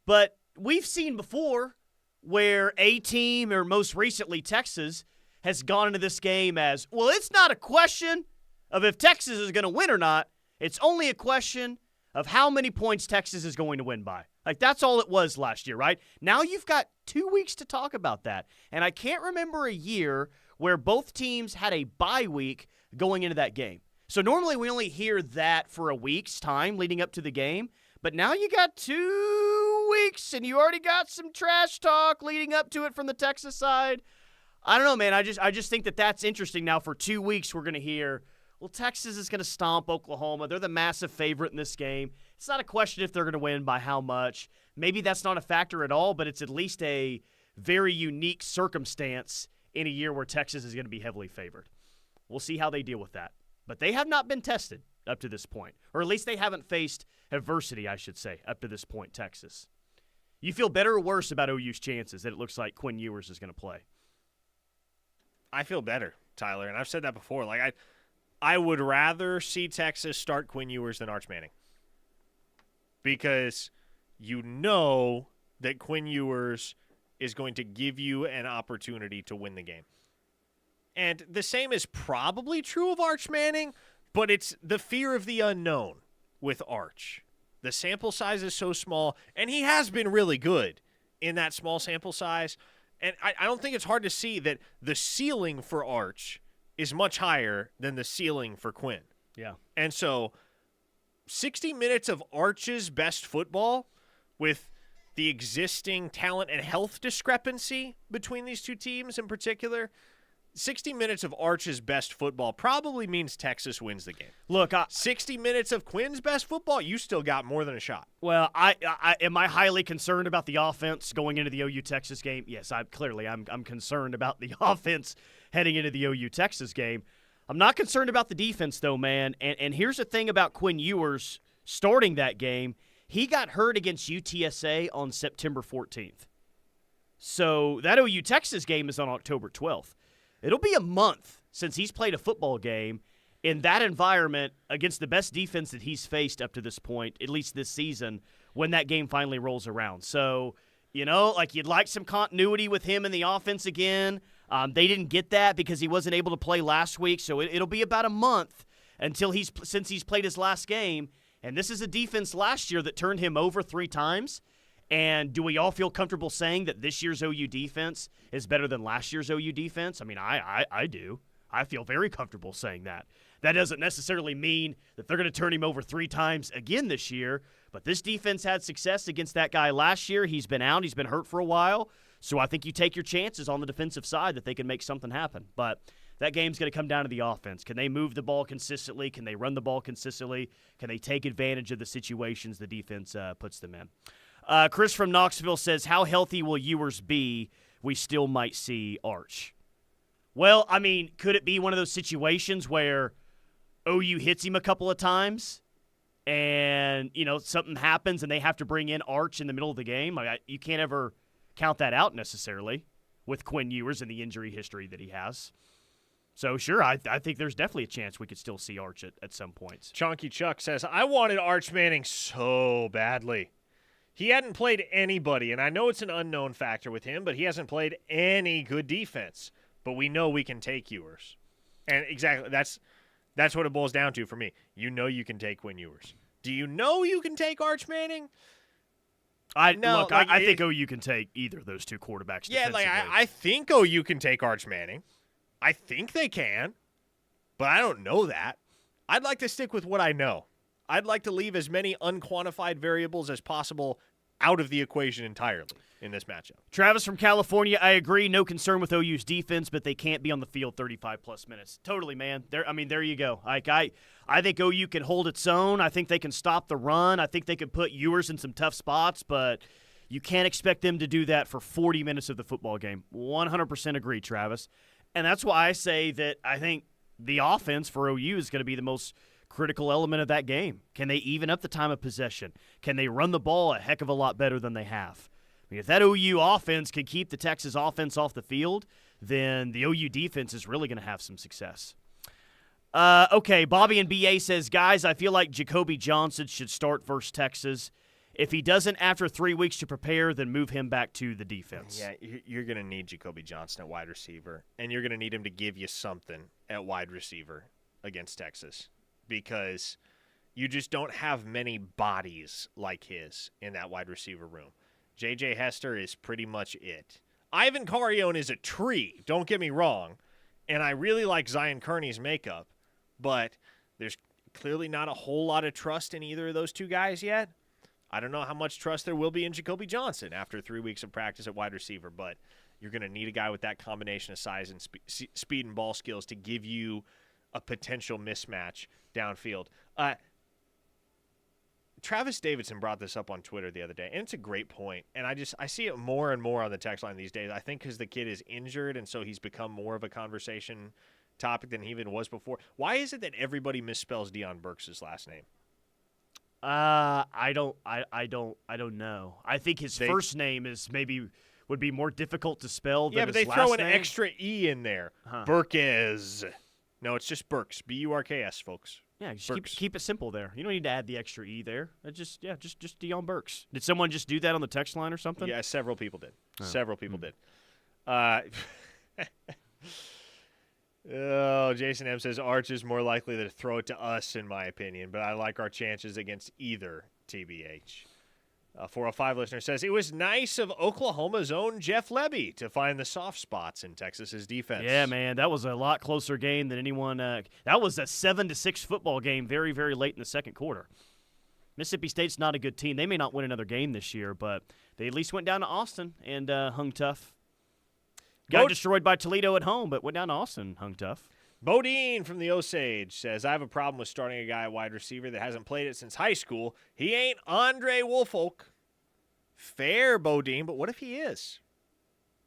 But we've seen before where a team, or most recently Texas, has gone into this game as, well, it's not a question of if Texas is going to win or not. It's only a question of how many points Texas is going to win by. Like, that's all it was last year, right? Now you've got 2 weeks to talk about that. And I can't remember a year where both teams had a bye week going into that game. So normally we only hear that for a week's time leading up to the game. But now you got 2 weeks, and you already got some trash talk leading up to it from the Texas side. I don't know, man. I just think that's interesting. Now for 2 weeks we're going to hear, well, Texas is going to stomp Oklahoma. They're the massive favorite in this game. It's not a question if they're going to win by how much. Maybe that's not a factor at all, but it's at least a very unique circumstance in a year where Texas is going to be heavily favored. We'll see how they deal with that. But they have not been tested up to this point, or at least they haven't faced adversity, I should say, up to this point, Texas. You feel better or worse about OU's chances that it looks like Quinn Ewers is going to play? I feel better, Tyler, and I've said that before. Like, I would rather see Texas start Quinn Ewers than Arch Manning, because you know that Quinn Ewers is going to give you an opportunity to win the game. And the same is probably true of Arch Manning, but it's the fear of the unknown with Arch. The sample size is so small, and he has been really good in that small sample size. And I don't think it's hard to see that the ceiling for Arch is much higher than the ceiling for Quinn. Yeah. And so 60 minutes of Arch's best football with the existing talent and health discrepancy between these two teams in particular, 60 minutes of Arch's best football probably means Texas wins the game. Look, 60 minutes of Quinn's best football, you still got more than a shot. Well, I am I highly concerned about the offense going into the OU Texas game? Yes, I'm concerned about the offense heading into the OU Texas game. I'm not concerned about the defense though, man. And here's the thing about Quinn Ewers starting that game. He got hurt against UTSA on September 14th. So that OU Texas game is on October 12th. It'll be a month since he's played a football game in that environment against the best defense that he's faced up to this point, at least this season, when that game finally rolls around. So, you'd like some continuity with him in the offense again. They didn't get that because he wasn't able to play last week, so it'll be about a month since he's played his last game. And this is a defense last year that turned him over 3 times. And do we all feel comfortable saying that this year's OU defense is better than last year's OU defense? I mean, I do. I feel very comfortable saying that. That doesn't necessarily mean that they're going to turn him over 3 times again this year, but this defense had success against that guy last year. He's been out. He's been hurt for a while. So I think you take your chances on the defensive side that they can make something happen. But that game's going to come down to the offense. Can they move the ball consistently? Can they run the ball consistently? Can they take advantage of the situations the defense puts them in? Chris from Knoxville says, how healthy will Ewers be? We still might see Arch. Well, I mean, could it be one of those situations where OU hits him a couple of times and, something happens and they have to bring in Arch in the middle of the game? You can't ever count that out necessarily with Quinn Ewers and the injury history that he has. So, sure, I think there's definitely a chance we could still see Arch at some points. Chonky Chuck says, I wanted Arch Manning so badly. He hadn't played anybody, and I know it's an unknown factor with him, but he hasn't played any good defense. But we know we can take Ewers. And exactly, that's what it boils down to for me. You know you can take Quinn Ewers. Do you know you can take Arch Manning? I think OU can take either of those 2 quarterbacks. Yeah, I think OU can take Arch Manning. I think they can, but I don't know that. I'd like to stick with what I know. I'd like to leave as many unquantified variables as possible out of the equation entirely in this matchup. Travis from California, I agree. No concern with OU's defense, but they can't be on the field 35-plus minutes. Totally, man. There you go. I think OU can hold its own. I think they can stop the run. I think they can put Ewers in some tough spots, but you can't expect them to do that for 40 minutes of the football game. 100% agree, Travis. And that's why I say that I think the offense for OU is going to be the most critical element of that game. Can they even up the time of possession? Can they run the ball a heck of a lot better than they have? I mean, if that OU offense can keep the Texas offense off the field, then the OU defense is really going to have some success. Okay, Bobby in BA says, guys, I feel like Jacoby Johnson should start versus Texas. If he doesn't after 3 weeks to prepare, then move him back to the defense. Yeah, you're going to need Jacoby Johnson at wide receiver, and you're going to need him to give you something at wide receiver against Texas, because you just don't have many bodies like his in that wide receiver room. J.J. Hester is pretty much it. Ivan Carione is a tree, don't get me wrong, and I really like Zion Kearney's makeup, but there's clearly not a whole lot of trust in either of those 2 guys yet. I don't know how much trust there will be in Jacoby Johnson after 3 weeks of practice at wide receiver, but you're going to need a guy with that combination of size and speed and ball skills to give you a potential mismatch downfield. Travis Davidson brought this up on Twitter the other day, and it's a great point. And I see it more and more on the text line these days. I think because the kid is injured, and so he's become more of a conversation topic than he even was before. Why is it that everybody misspells Deion Burks' last name? I don't know. I think his first name would be more difficult to spell than his last name. Yeah, but they throw an extra E in there. Burkes. No, it's just Burks. B-U-R-K-S, folks. Yeah, just keep it simple there. You don't need to add the extra E there. Just Deion Burks. Did someone just do that on the text line or something? Yeah, several people did. Several people did. Jason M says Arch is more likely to throw it to us, in my opinion, but I like our chances against either, TBH. 405 listener says, it was nice of Oklahoma's own Jeff Lebby to find the soft spots in Texas's defense. Yeah, man, that was a lot closer game than anyone. That was a 7-6 football game very, very late in the second quarter. Mississippi State's not a good team. They may not win another game this year, but they at least went down to Austin and hung tough. Got destroyed by Toledo at home, but went down to Austin, hung tough. Bodine from the Osage says, I have a problem with starting a guy at wide receiver that hasn't played it since high school. He ain't Andre Woolfolk. Fair, Bodine, but what if he is?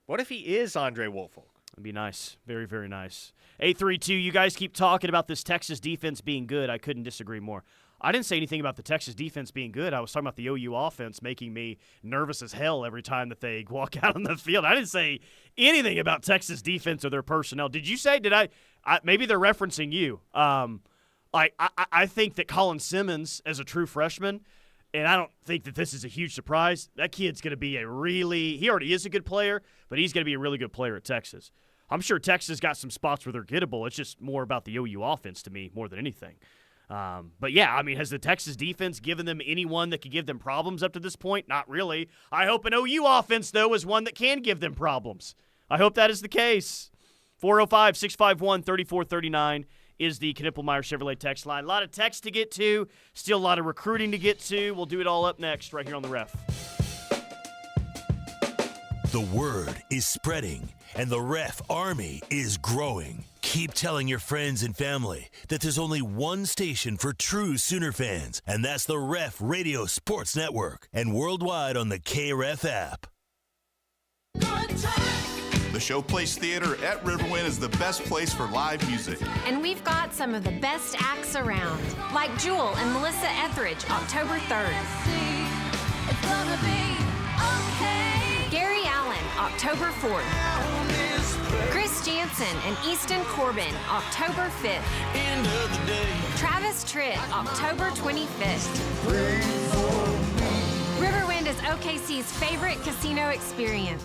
What if he is Andre Woolfolk? That'd be nice. Very, very nice. 832, you guys keep talking about this Texas defense being good. I couldn't disagree more. I didn't say anything about the Texas defense being good. I was talking about the OU offense making me nervous as hell every time that they walk out on the field. I didn't say anything about Texas defense or their personnel. Did you say? Did I maybe they're referencing you. I think that Colin Simmons, as a true freshman, and I don't think that this is a huge surprise, that kid's going to be he already is a good player, but he's going to be a really good player at Texas. I'm sure Texas got some spots where they're gettable. It's just more about the OU offense to me more than anything. But yeah, I mean, has the Texas defense given them anyone that could give them problems up to this point? Not really. I hope an OU offense, though, is one that can give them problems. I hope that is the case. 405-651-3439 is the Knippelmeyer Chevrolet text line. A lot of text to get to, still a lot of recruiting to get to. We'll do it all up next right here on The Ref. The word is spreading, and the Ref Army is growing. Keep telling your friends and family that there's only one station for true Sooner fans, and that's the Ref Radio Sports Network, and worldwide on the KREF app. The Showplace Theater at Riverwind is the best place for live music. And we've got some of the best acts around, like Jewel and Melissa Etheridge, October 3rd. Gary Allen, October 4th. Chris Jansen and Easton Corbin, October 5th. Travis Tritt, October 25th. Riverwind is OKC's favorite casino experience.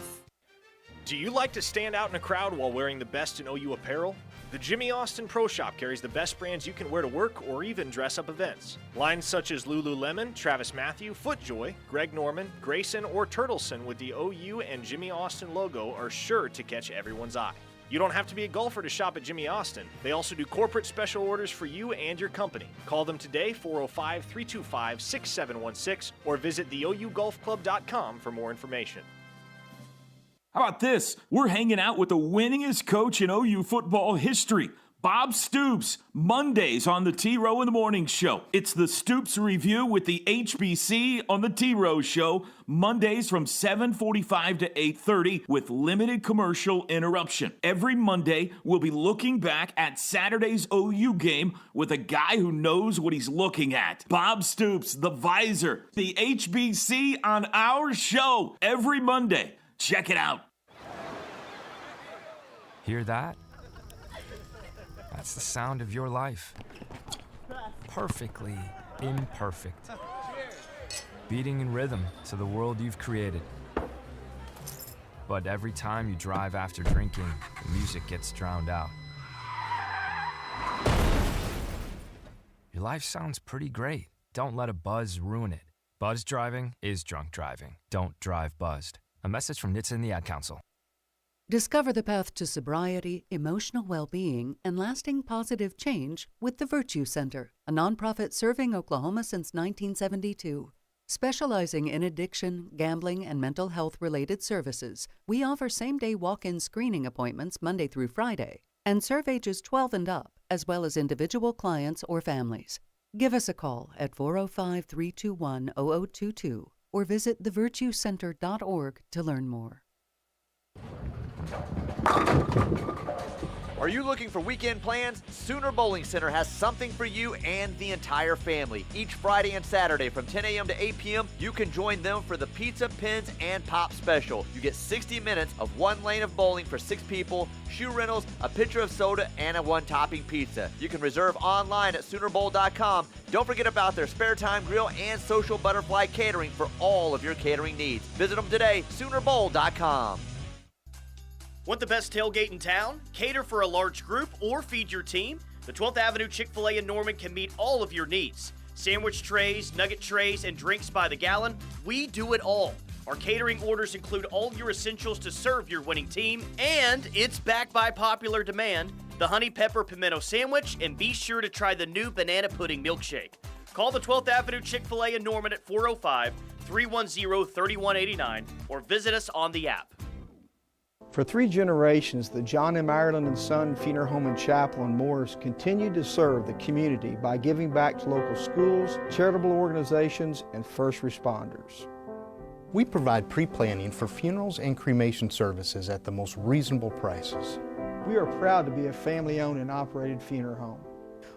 Do you like to stand out in a crowd while wearing the best in OU apparel? The Jimmy Austin Pro Shop carries the best brands you can wear to work or even dress up events. Lines such as Lululemon, Travis Matthew, FootJoy, Greg Norman, Grayson, or Turtleson with the OU and Jimmy Austin logo are sure to catch everyone's eye. You don't have to be a golfer to shop at Jimmy Austin. They also do corporate special orders for you and your company. Call them today, 405-325-6716, or visit theougolfclub.com for more information. How about this? We're hanging out with the winningest coach in OU football history, Bob Stoops, Mondays on the T-Row in the Morning Show. It's the Stoops Review with the HBC on the T-Row Show, Mondays from 7:45 to 8:30 with limited commercial interruption. Every Monday, we'll be looking back at Saturday's OU game with a guy who knows what he's looking at. Bob Stoops, the Visor, the HBC on our show every Monday. Check it out. Hear that? That's the sound of your life. Perfectly imperfect. Beating in rhythm to the world you've created. But every time you drive after drinking, the music gets drowned out. Your life sounds pretty great. Don't let a buzz ruin it. Buzz driving is drunk driving. Don't drive buzzed. A message from NHTSA and the Ad Council. Discover the path to sobriety, emotional well-being, and lasting positive change with the Virtue Center, a nonprofit serving Oklahoma since 1972. Specializing in addiction, gambling, and mental health-related services, we offer same-day walk-in screening appointments Monday through Friday and serve ages 12 and up, as well as individual clients or families. Give us a call at 405-321-0022 or visit thevirtuecenter.org to learn more. Are you looking for weekend plans? Sooner Bowling Center has something for you and the entire family. Each Friday and Saturday from 10 a.m. to 8 p.m., you can join them for the Pizza, Pins, and Pop Special. You get 60 minutes of one lane of bowling for 6 people, shoe rentals, a pitcher of soda, and a one-topping pizza. You can reserve online at SoonerBowl.com. Don't forget about their spare time grill and social butterfly catering for all of your catering needs. Visit them today, SoonerBowl.com. Want the best tailgate in town? Cater for a large group or feed your team? The 12th Avenue Chick-fil-A in Norman can meet all of your needs. Sandwich trays, nugget trays, and drinks by the gallon, we do it all. Our catering orders include all your essentials to serve your winning team, and it's backed by popular demand, the Honey Pepper Pimento Sandwich, and be sure to try the new Banana Pudding Milkshake. Call the 12th Avenue Chick-fil-A in Norman at 405-310-3189 or visit us on the app. For 3 generations, the John M. Ireland and Son Funeral Home and Chapel in Morris continued to serve the community by giving back to local schools, charitable organizations, and first responders. We provide pre-planning for funerals and cremation services at the most reasonable prices. We are proud to be a family-owned and operated funeral home.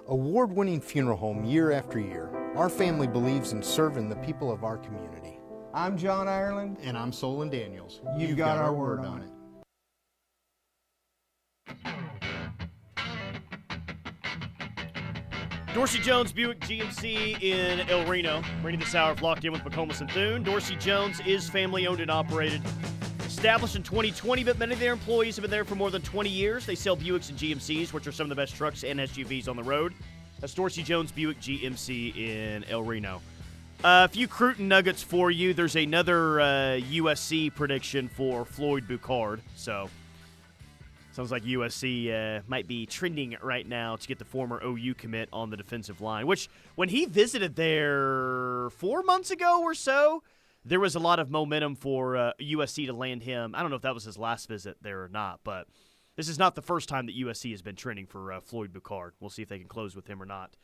Award-winning funeral home year after year, our family believes in serving the people of our community. I'm John Ireland. And I'm Solon Daniels. You've got our word on it. Dorsey Jones Buick GMC in El Reno. Bringing this hour of Locked In with McComas and Thune. Dorsey Jones is family-owned and operated. Established in 2020, but many of their employees have been there for more than 20 years. They sell Buicks and GMCs, which are some of the best trucks and SUVs on the road. That's Dorsey Jones Buick GMC in El Reno. A few crootin nuggets for you. There's another USC prediction for Floyd Boucard. So, sounds like USC might be trending right now to get the former OU commit on the defensive line, which when he visited there 4 months ago or so, there was a lot of momentum for USC to land him. I don't know if that was his last visit there or not, but this is not the first time that USC has been trending for Floyd Boucard. We'll see if they can close with him or not.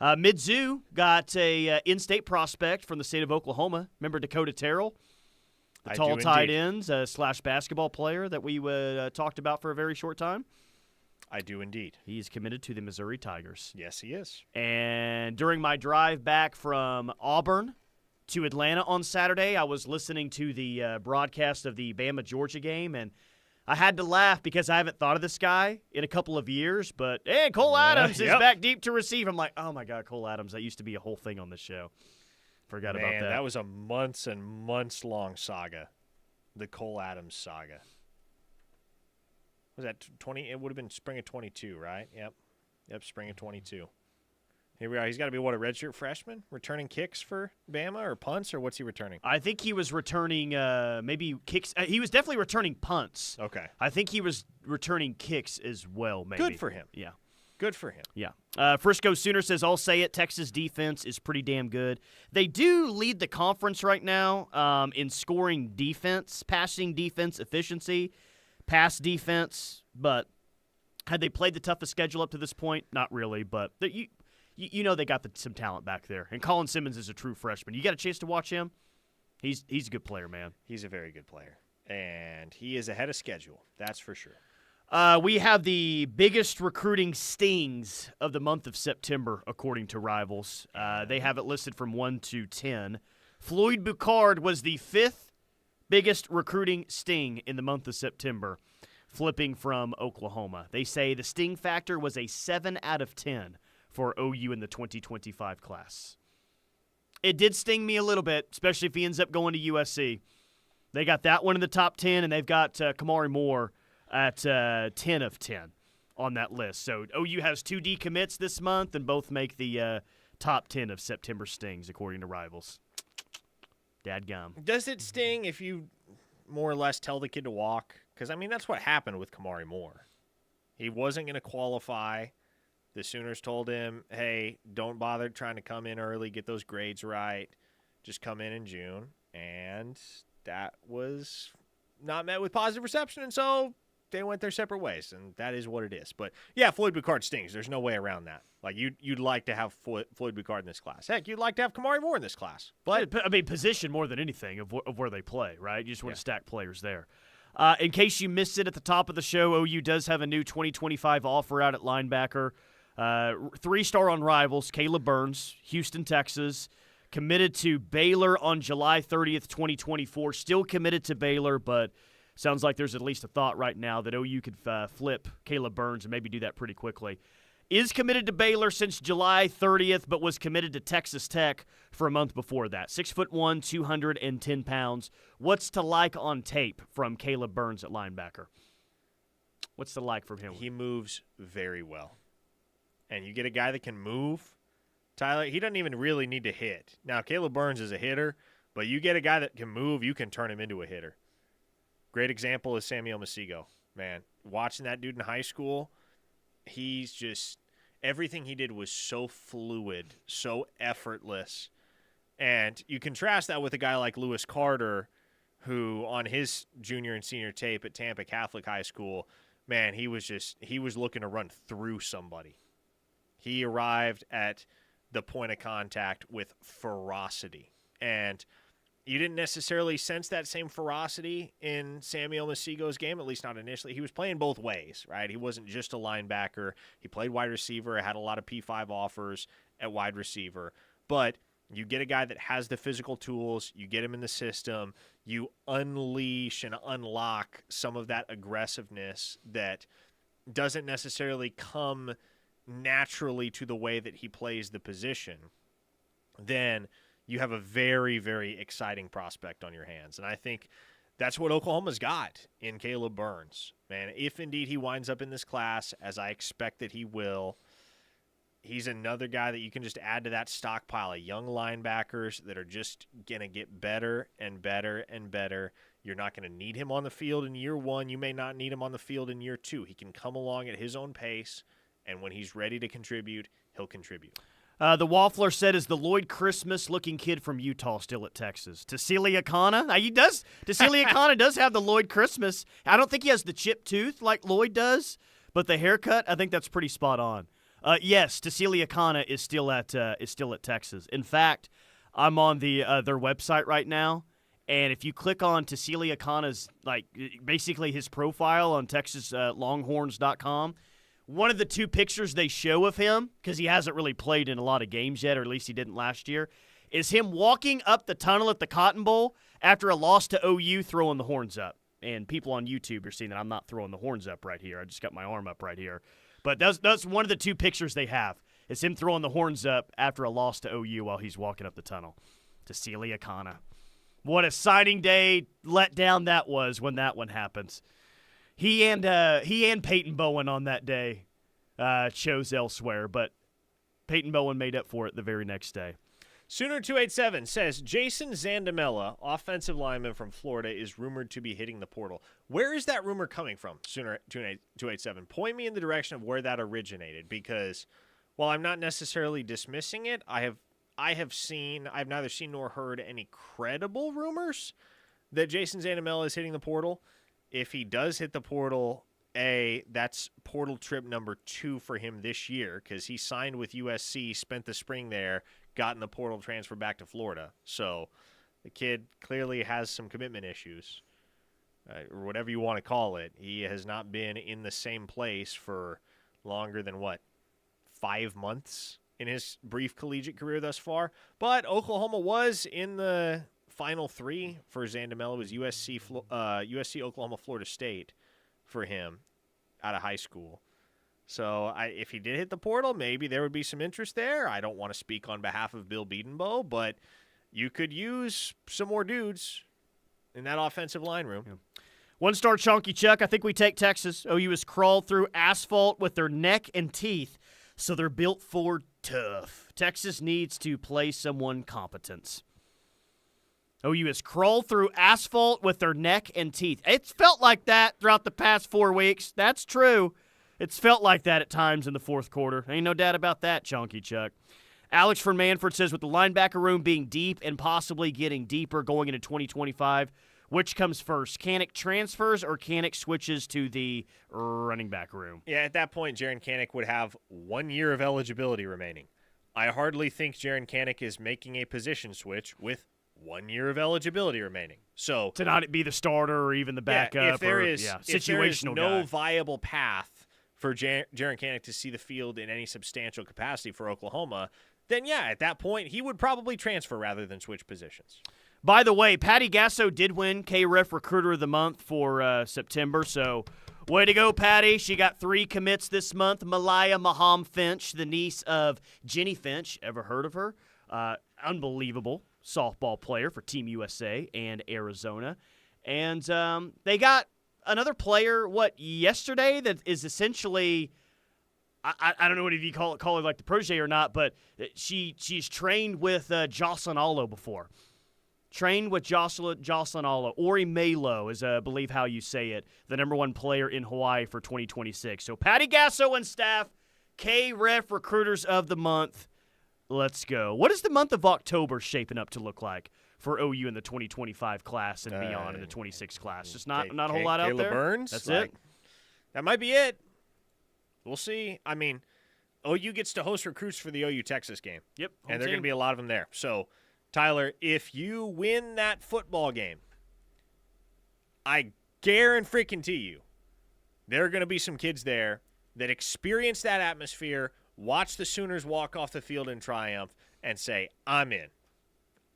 Mizzou got a in-state prospect from the state of Oklahoma. Remember Dakota Terrell? The tall tight ends / basketball player that we talked about for a very short time? I do indeed. He is committed to the Missouri Tigers. Yes, he is. And during my drive back from Auburn to Atlanta on Saturday, I was listening to the broadcast of the Bama-Georgia game, and I had to laugh because I haven't thought of this guy in a couple of years, but, hey, Cole Adams is back deep to receive. I'm like, oh, my God, Cole Adams. That used to be a whole thing on this show. Forgot about that. That was a months and months long saga, the Cole Adams saga. Was that 20? It would have been spring of 22, right? Yep, spring of 22. Here we are. He's got to be, what, a redshirt freshman? Returning kicks for Bama or punts, or what's he returning? I think he was returning maybe kicks. He was definitely returning punts. Okay. I think he was returning kicks as well, maybe. Good for him. Yeah. Good for him. Yeah. Frisco Sooner says, I'll say it, Texas defense is pretty damn good. They do lead the conference right now in scoring defense, passing defense efficiency, pass defense, but had they played the toughest schedule up to this point? Not really, but you know they got some talent back there. And Colin Simmons is a true freshman. You got a chance to watch him? He's a good player, man. He's a very good player. And he is ahead of schedule. That's for sure. We have the biggest recruiting stings of the month of September, according to Rivals. They have it listed from 1 to 10. Floyd Boucard was the 5th biggest recruiting sting in the month of September, flipping from Oklahoma. They say the sting factor was a 7 out of 10 for OU in the 2025 class. It did sting me a little bit, especially if he ends up going to USC. They got that one in the top 10, and they've got Kamari Moore at 10 of 10 on that list. So OU has 2 decommits this month, and both make the top 10 of September stings, according to Rivals. Dadgum. Does it sting if you more or less tell the kid to walk? Because, I mean, that's what happened with Kamari Moore. He wasn't going to qualify. The Sooners told him, hey, don't bother trying to come in early, get those grades right. Just come in June. And that was not met with positive reception, and so they went their separate ways, and that is what it is. But, yeah, Floyd Boucard stings. There's no way around that. Like, you'd like to have Floyd Boucard in this class. Heck, you'd like to have Kamari Moore in this class. But I mean, position more than anything of where they play, right? You just want to stack players there. In case you missed it at the top of the show, OU does have a new 2025 offer out at linebacker. 3-star on Rivals, Caleb Burns, Houston, Texas. Committed to Baylor on July 30th, 2024. Still committed to Baylor, but sounds like there's at least a thought right now that OU could flip Caleb Burns and maybe do that pretty quickly. Is committed to Baylor since July 30th, but was committed to Texas Tech for a month before that. 6'1", 210 pounds. What's to like on tape from Caleb Burns at linebacker? What's to like from him? He moves very well. And you get a guy that can move, Tyler, he doesn't even really need to hit. Now, Caleb Burns is a hitter, but you get a guy that can move, you can turn him into a hitter. Great example is Samuel Masigo. Man, watching that dude in high school, he's just – everything he did was so fluid, so effortless. And you contrast that with a guy like Lewis Carter, who on his junior and senior tape at Tampa Catholic High School, man, he was looking to run through somebody. He arrived at the point of contact with ferocity. And you didn't necessarily sense that same ferocity in Samuel Masigo's game, at least not initially. He was playing both ways, right? He wasn't just a linebacker. He played wide receiver, had a lot of P5 offers at wide receiver. But you get a guy that has the physical tools, you get him in the system, you unleash and unlock some of that aggressiveness that doesn't necessarily come naturally to the way that he plays the position, then you have a very, very exciting prospect on your hands. And I think that's what Oklahoma's got in Caleb Burns. Man, if indeed he winds up in this class, as I expect that he will, he's another guy that you can just add to that stockpile of young linebackers that are just going to get better and better and better. You're not going to need him on the field in year one. You may not need him on the field in year two. He can come along at his own pace, and when he's ready to contribute, he'll contribute. The Waffler said, is the Lloyd Christmas-looking kid from Utah still at Texas? Tassili Akana? Tassili Akana does have the Lloyd Christmas. I don't think he has the chipped tooth like Lloyd does, but the haircut, I think that's pretty spot on. Yes, Tassili Akana is still at Texas. In fact, I'm on their website right now, and if you click on Tassili Akana's, basically his profile on TexasLonghorns.com, one of the two pictures they show of him, because he hasn't really played in a lot of games yet, or at least he didn't last year, is him walking up the tunnel at the Cotton Bowl after a loss to OU throwing the horns up. And people on YouTube are seeing that I'm not throwing the horns up right here. I just got my arm up right here. But that's one of the two pictures they have. It's him throwing the horns up after a loss to OU while he's walking up the tunnel. Tassili Akana. What a signing day letdown that was when that one happens. He and Peyton Bowen on that day chose elsewhere, but Peyton Bowen made up for it the very next day. Sooner287 says, Jason Zandamela, offensive lineman from Florida, is rumored to be hitting the portal. Where is that rumor coming from, Sooner287? Point me in the direction of where that originated, because while I'm not necessarily dismissing it, I've neither seen nor heard any credible rumors that Jason Zandamela is hitting the portal. If he does hit the portal, that's portal trip number 2 for him this year, because he signed with USC, spent the spring there, got in the portal, transfer back to Florida. So the kid clearly has some commitment issues, or whatever you want to call it. He has not been in the same place for longer than, 5 months in his brief collegiate career thus far. But Oklahoma was in the Final 3 for Zandamela. It was USC, Oklahoma, Florida State for him out of high school. So if he did hit the portal, maybe there would be some interest there. I don't want to speak on behalf of Bill Bedenbaugh, but you could use some more dudes in that offensive line room. Yeah. One-star Chunky Chuck, I think we take Texas. OU has crawled through asphalt with their neck and teeth, so they're built for tough. Texas needs to play someone competent. OU has crawled through asphalt with their neck and teeth. It's felt like that throughout the past 4 weeks. That's true. It's felt like that at times in the fourth quarter. Ain't no doubt about that, Chunky Chuck. Alex from Manford says, with the linebacker room being deep and possibly getting deeper going into 2025, which comes first? Kanik transfers or Kanik switches to the running back room? Yeah, at that point, Jaren Kanik would have 1 year of eligibility remaining. I hardly think Jaren Kanik is making a position switch with 1 year of eligibility remaining. So to not be the starter or even the backup, if there is situational no guy. Viable path for Jaren Kanik to see the field in any substantial capacity for Oklahoma, then at that point he would probably transfer rather than switch positions. By the way, Patty Gasso did win KREF Recruiter of the Month for September, so way to go, Patty. She got 3 commits this month. Malaya Maham Finch, the niece of Jenny Finch. Ever heard of her? Unbelievable softball player for Team USA and Arizona. And they got another player, yesterday that is essentially, I don't know if you call it like the protege or not, but she's trained with Jocelyn Allo before. Trained with Jocelyn Allo. Ori Malo is, I believe how you say it, the number 1 player in Hawaii for 2026. So Patty Gasso and staff, KREF Recruiters of the Month. Let's go. What is the month of October shaping up to look like for OU in the 2025 class and beyond in the 26 class. Just not a whole lot out Caleb there. Burns, That's like, it. That might be it. We'll see. I mean, OU gets to host recruits for the OU Texas game. Yep. And there are going to be a lot of them there. So, Tyler, if you win that football game, I guarantee you there are going to be some kids there that experience that atmosphere, watch the Sooners walk off the field in triumph, and say, I'm in.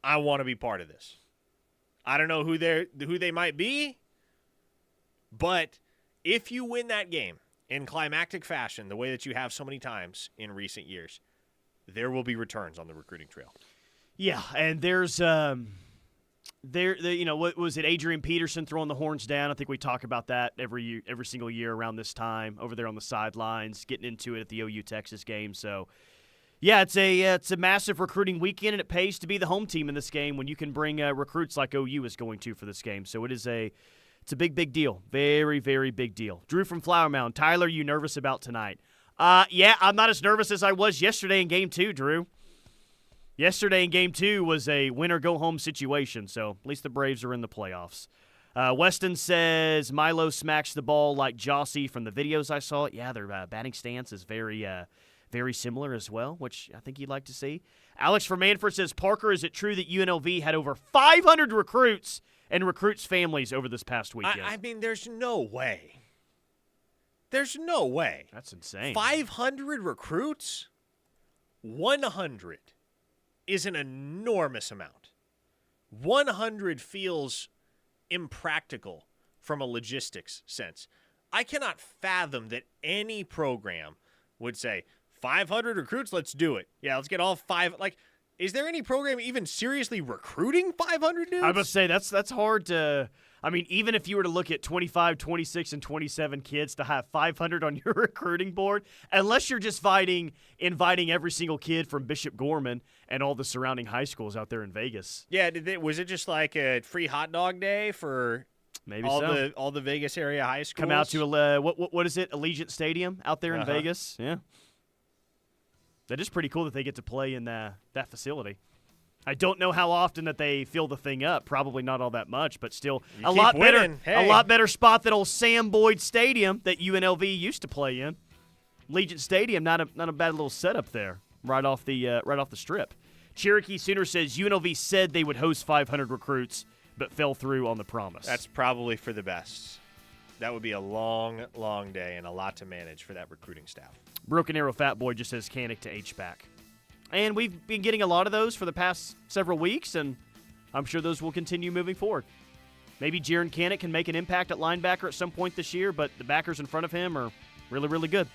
I want to be part of this. I don't know who they might be, but if you win that game in climactic fashion, the way that you have so many times in recent years, there will be returns on the recruiting trail. Yeah, and there's what was it? Adrian Peterson throwing the horns down. I think we talk about that every single year around this time over there on the sidelines, getting into it at the OU Texas game. So, yeah, it's a massive recruiting weekend, and it pays to be the home team in this game when you can bring recruits like OU is going to for this game. So it's a big deal, very, very big deal. Drew from Flower Mound. Tyler, you nervous about tonight? Yeah, I'm not as nervous as I was yesterday in Game 2, Drew. Yesterday in Game 2 was a win-or-go-home situation, so at least the Braves are in the playoffs. Weston says Milo smacks the ball like Jossie from the videos I saw. Yeah, their batting stance is very similar as well, which I think you'd like to see. Alex from Manford says, Parker, is it true that UNLV had over 500 recruits and recruits' families over this past weekend? I mean, there's no way. There's no way. That's insane. 500 recruits? 100 is an enormous amount. 100 feels impractical from a logistics sense. I cannot fathom that any program would say, 500 recruits, let's do it. Yeah, let's get all five. Like, is there any program even seriously recruiting 500 dudes? I must say, that's hard to – I mean, even if you were to look at 25, 26, and 27 kids to have 500 on your recruiting board, unless you're just inviting every single kid from Bishop Gorman and all the surrounding high schools out there in Vegas. Yeah, was it just like a free hot dog day for maybe all the Vegas area high schools? Come out to what is it, Allegiant Stadium out there in Vegas? Yeah. That is pretty cool that they get to play in that facility. I don't know how often that they fill the thing up. Probably not all that much, but still a lot better spot than old Sam Boyd Stadium that UNLV used to play in. Allegiant Stadium, not a bad little setup there, right off the strip. Cherokee Sooner says UNLV said they would host 500 recruits, but fell through on the promise. That's probably for the best. That would be a long, long day and a lot to manage for that recruiting staff. Broken Arrow Fat Boy just says Canic to H-back. And we've been getting a lot of those for the past several weeks, and I'm sure those will continue moving forward. Maybe Jaron Canic can make an impact at linebacker at some point this year, but the backers in front of him are really, really good.